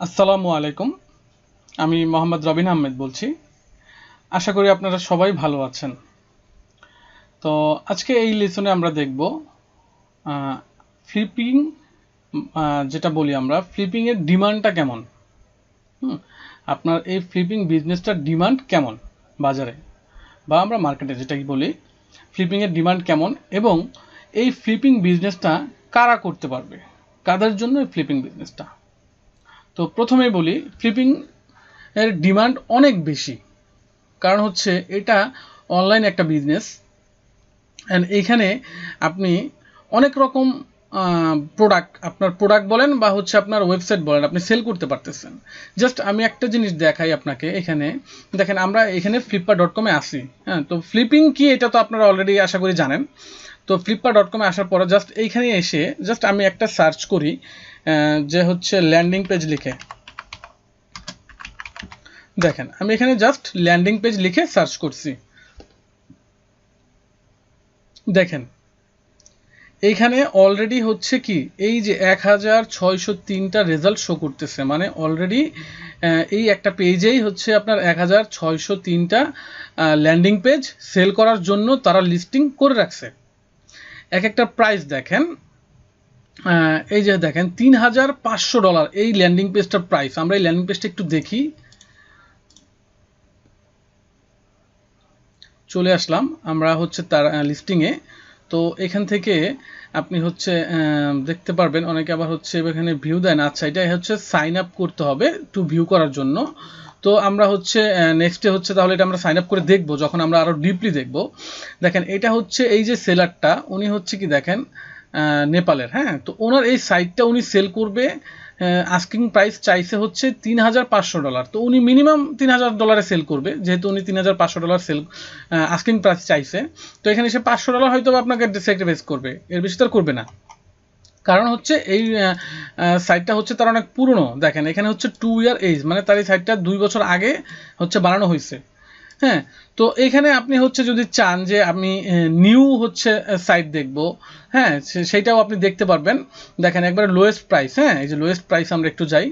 আসসালামু আলাইকুম। আমি মোহাম্মদ রবিন আহমেদ বলছি। আশা করি আপনারা সবাই ভালো আছেন। তো আজকে এই লেসনে আমরা দেখব ফ্লিপিং, যেটা বলি আমরা ফ্লিপিংয়ের ডিমান্ডটা কেমন। আপনার এই ফ্লিপিং বিজনেসটার ডিমান্ড কেমন বাজারে বা আমরা মার্কেটে যেটাকে বলি, ফ্লিপিংয়ের ডিমান্ড কেমন এবং এই ফ্লিপিং বিজনেসটা কারা করতে পারবে, কাদের জন্য এই ফ্লিপিং বিজনেসটা। তো প্রথমেই বলি, ফ্লিপিং এর ডিমান্ড অনেক বেশি, কারণ হচ্ছে এটা অনলাইন একটা বিজনেস অ্যান্ড এইখানে আপনি অনেক রকম আপনার প্রোডাক্ট বলেন বা হচ্ছে আপনার ওয়েবসাইট বলেন, আপনি সেল করতে পারতেছেন। জাস্ট আমি একটা জিনিস দেখাই আপনাকে। এখানে দেখেন, আমরা এখানে flipkart.com-এ আসি। হ্যাঁ, তো ফ্লিপিং কি এটা তো আপনারা অলরেডি আশা করি জানেন। তো flipkart.com-এ আসার পরে জাস্ট এইখানে এসে জাস্ট আমি একটা সার্চ করি, যে হচ্ছে ল্যান্ডিং পেজ লিখে। দেখেন, আমি এখানে জাস্ট ল্যান্ডিং পেজ লিখে সার্চ করছি। দেখেন এইখানে অলরেডি হচ্ছে কি, এই যে 1603টা রেজাল্ট শো করতেছে, মানে অলরেডি এই একটা পেজেই হচ্ছে আপনার 1603টা ল্যান্ডিং পেজ সেল করার জন্য তারা লিস্টিং করে রাখছে। এক একটা প্রাইস দেখেন, এই যে দেখেন $3500 এই ল্যান্ডিং পেজটার প্রাইস। আমরা এই ল্যান্ডিং পেজটা একটু দেখি। চলে আসলাম আমরা হচ্ছে তার লিস্টিংয়ে। তো এখান থেকে আপনি হচ্ছে দেখতে পারবেন, অনেকে আবার হচ্ছে এখানে ভিউ দেন। আচ্ছা, এটা হচ্ছে সাইন আপ করতে হবে টু ভিউ করার জন্য। তো আমরা হচ্ছে নেক্সটে হচ্ছে তাহলে এটা আমরা সাইন আপ করে দেখব, যখন আমরা আরও ডিপলি দেখব। দেখেন, এটা হচ্ছে এই যে সেলারটা, উনি হচ্ছে কি দেখেন নেপালের। হ্যাঁ, তো ওনার এই সাইটটা উনি সেল করবে, আস্কিং প্রাইস চাইছে হচ্ছে $3500। তো উনি মিনিমাম $3000 সেল করবে, যেহেতু উনি $3500 সেল আস্কিং প্রাইস চাইছে। তো এখানে সে $500 হয়তো আপনাকে স্যাক্রিফাইস করবে, এর বেশি তার করবে না। কারণ হচ্ছে এই সাইটটা হচ্ছে তার অনেক পুরনো। দেখেন এখানে হচ্ছে 2 ইয়ার এজ, মানে তার এই সাইটটা 2 বছর আগে হচ্ছে বানানো হয়েছে। হ্যাঁ, তো এইখানে আপনি হচ্ছে যদি চান যে আমি নিউ হচ্ছে সাইট দেখব, হ্যাঁ সেইটাও আপনি দেখতে পারবেন। দেখেন একবারে লোয়েস্ট প্রাইস। হ্যাঁ, এই যে লোয়েস্ট প্রাইস, আমরা একটু যাই।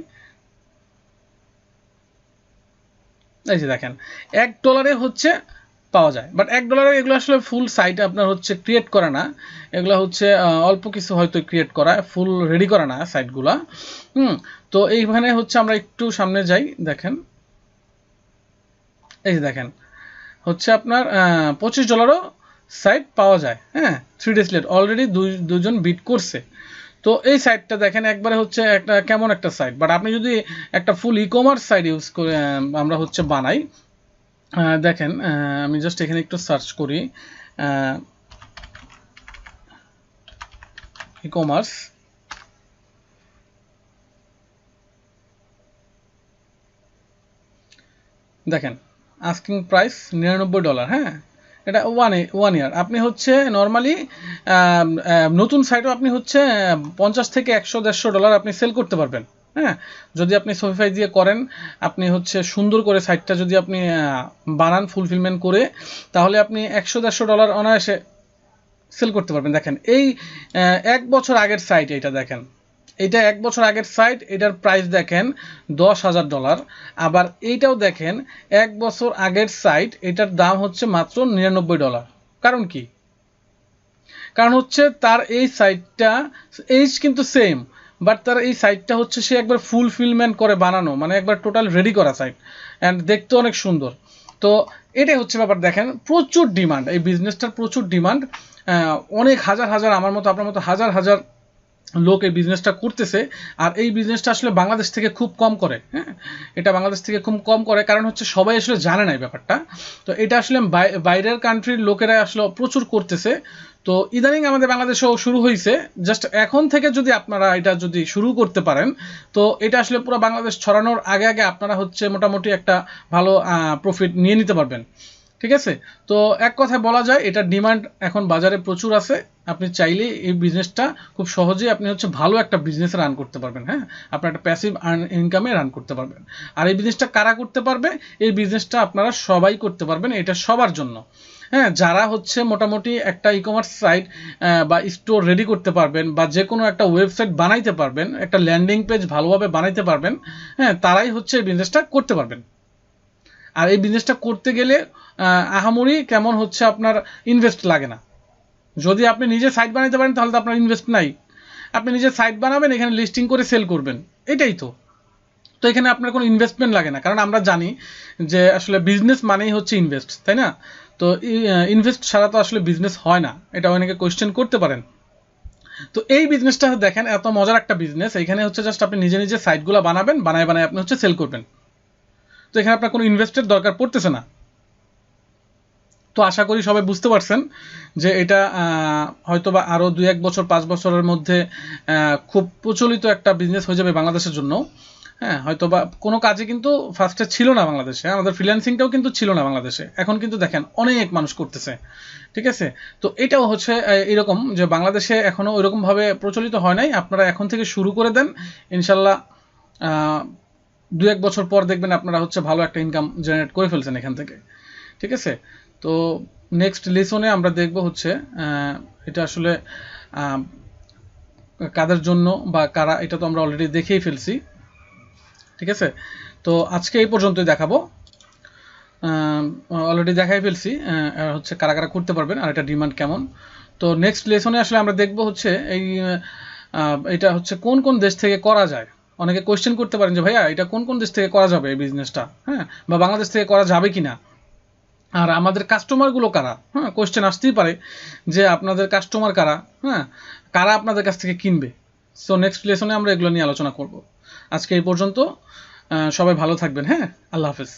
এই যে দেখেন $1 হচ্ছে পাওয়া যায়, বাট $1 এগুলো আসলে ফুল সাইট আপনার হচ্ছে ক্রিয়েট করা না। এগুলো হচ্ছে অল্প কিছু হয়তো ক্রিয়েট করা, ফুল রেডি করা না সাইটগুলা। তো এইখানে হচ্ছে আমরা একটু সামনে যাই। দেখেন এই যে দেখেন হচ্ছে আপনার $25 সাইট পাওয়া যায়। হ্যাঁ, 3 ডেজ লেট অলরেডি দুজন বিট করছে। তো এই সাইটটা দেখেন একবারে হচ্ছে একটা কেমন একটা সাইট, বাট আপনি যদি একটা ফুল ই কমার্স সাইট ইউজ করে আমরা হচ্ছে বানাই। দেখেন আমি জাস্ট এখানে একটু সার্চ করি ই কমার্স। দেখেন আস্কিং প্রাইস $99। হ্যাঁ, এটা ওয়ান ইয়ার। আপনি হচ্ছে নর্মালি নতুন সাইটও আপনি হচ্ছে 50 থেকে 100-150 আপনি সেল করতে পারবেন। হ্যাঁ, যদি আপনি শপিফাই দিয়ে করেন, আপনি হচ্ছে সুন্দর করে সাইটটা যদি আপনি বানান ফুলফিলমেন্ট করে, তাহলে আপনি $100-150 অনায়াসে সেল করতে পারবেন। দেখেন এই 1 বছর আগের সাইট, এটা দেখেন, এটা 1 বছর আগের সাইট, এটার প্রাইস দেখেন $10,000। আবার এইটাও দেখেন 1 বছর আগের সাইট, এটার দাম হচ্ছে মাত্র $99। কারণ কি? কারণ হচ্ছে তার এই সাইটটা এইজ কিন্তু সেম, বাট তার এই সাইটটা হচ্ছে সে একবার ফুলফিলমেন্ট করে বানানো, মানে একবার টোটাল রেডি করা সাইট, অ্যান্ড দেখতে অনেক সুন্দর। তো এটাই হচ্ছে ব্যাপার। দেখেন প্রচুর ডিমান্ড, এই বিজনেসটার প্রচুর ডিমান্ড। অনেক হাজার হাজার, আমার মতো আপনার মতো হাজার হাজার লোক এই বিজনেসটা করতেছে। আর এই বিজনেসটা আসলে বাংলাদেশ থেকে খুব কম করে। হ্যাঁ, এটা বাংলাদেশ থেকে খুব কম করে, কারণ হচ্ছে সবাই আসলে জানে না এই ব্যাপারটা। তো এটা আসলে বাইরের কান্ট্রির লোকেরা আসলে প্রচুর করতেছে। তো ইদানিং আমাদের বাংলাদেশেও শুরু হয়েছে। জাস্ট এখন থেকে যদি আপনারা এটা যদি শুরু করতে পারেন, তো এটা আসলে পুরো বাংলাদেশ ছড়ানোর আগে আগে আপনারা হচ্ছে মোটামুটি একটা ভালো প্রফিট নিয়ে নিতে পারবেন। ঠিক আছে? তো এক কথায় বলা যায় এটার ডিমান্ড এখন বাজারে প্রচুর আছে। আপনি চাইলে এই বিজনেসটা খুব সহজেই আপনি হচ্ছে ভালো একটা বিজনেস রান করতে পারবেন, হ্যাঁ? আপনার একটা প্যাসিভ ইনকামে রান করতে পারবেন। আর এই বিজনেসটা কারা করতে পারবে? এই বিজনেসটা আপনারা সবাই করতে পারবেন, এটা সবার জন্য। হ্যাঁ, যারা হচ্ছে মোটামুটি একটা ই-কমার্স সাইট বা স্টোর রেডি করতে পারবেন, বা যে কোনো একটা ওয়েবসাইট বানাইতে পারবেন, একটা ল্যান্ডিং পেজ ভালোভাবে বানাইতে পারবেন, হ্যাঁ, তারাই হচ্ছে এই বিজনেসটা করতে পারবেন। আর এই বিজনেসটা করতে গেলে আহামরি কেমন হচ্ছে আপনার ইনভেস্ট লাগে না। যদি আপনি নিজে সাইট বানাইতে পারেন তাহলে তো আপনার ইনভেস্ট নাই। আপনি নিজে সাইট বানাবেন, এখানে লিস্টিং করে সেল করবেন, এটাই তো। তো এখানে আপনার কোনো ইনভেস্টমেন্ট লাগে না, কারণ আমরা জানি যে আসলে বিজনেস মানেই হচ্ছে ইনভেস্ট, তাই না? তো ইনভেস্ট ছাড়া তো আসলে বিজনেস হয় না, এটা অনেকে কোয়েশ্চেন করতে পারেন। তো এই বিজনেসটা দেখেন এত মজার একটা বিজনেস। এখানে হচ্ছে জাস্ট আপনি নিজে নিজে সাইটগুলো বানাবেন, বানায় বানায় আপনি হচ্ছে সেল করবেন। তো এখানে আপনার কোনো ইনভেস্টের দরকার পড়তেছে না। তো আশা করি সবাই বুঝতে পারছেন যে এটা হয়তো বা আরও 2-1 বছর 5 বছরের মধ্যে খুব প্রচলিত একটা বিজনেস হয়ে যাবে বাংলাদেশের জন্য। হ্যাঁ, হয়তো বা কোনো কাজে কিন্তু ফার্স্টে ছিল না বাংলাদেশে, আমাদের ফ্রিল্যান্সিংটাও কিন্তু ছিল না বাংলাদেশে, এখন কিন্তু দেখেন অনেক মানুষ করতেছে। ঠিক আছে? তো এটাও হচ্ছে এরকম যে বাংলাদেশে এখনও ওইরকমভাবে প্রচলিত হয় নাই। আপনারা এখন থেকে শুরু করে দেন, ইনশাল্লাহ 2-1 বছর পর দেখবেন আপনারা হচ্ছে ভালো একটা ইনকাম জেনারেট করে ফেলছেন এখান থেকে। ঠিক আছে? তো নেক্সট লেসনে আমরা দেখব হচ্ছে এটা আসলে কাদের জন্য বা কারা, এটা তো আমরা অলরেডি দেখেই ফেলছি। ঠিক আছে? তো আজকে এই পর্যন্তই দেখাবো, অলরেডি দেখাই ফেলছি হচ্ছে কারা কারা করতে পারবেন আর এটা ডিমান্ড কেমন। তো নেক্সট লেসনে আসলে আমরা দেখব হচ্ছে এই এটা হচ্ছে কোন কোন দেশ থেকে করা যায়। অনেকে কোয়েশ্চেন করতে পারেন যে ভাইয়া এটা কোন কোন দেশ থেকে করা যাবে এই বিজনেসটা, হ্যাঁ, বা বাংলাদেশ থেকে করা যাবে কিনা, আর আমাদের কাস্টমারগুলো কারা। হ্যাঁ, কোয়েশ্চেন আসতেই পারে যে আপনাদের কাস্টমার কারা, হ্যাঁ, কারা আপনাদের কাছ থেকে কিনবে। সো নেক্সট লেসনে আমরা এগুলো নিয়ে আলোচনা করব। আজকে এই পর্যন্ত, সবাই ভালো থাকবেন, হ্যাঁ, আল্লাহ হাফেজ।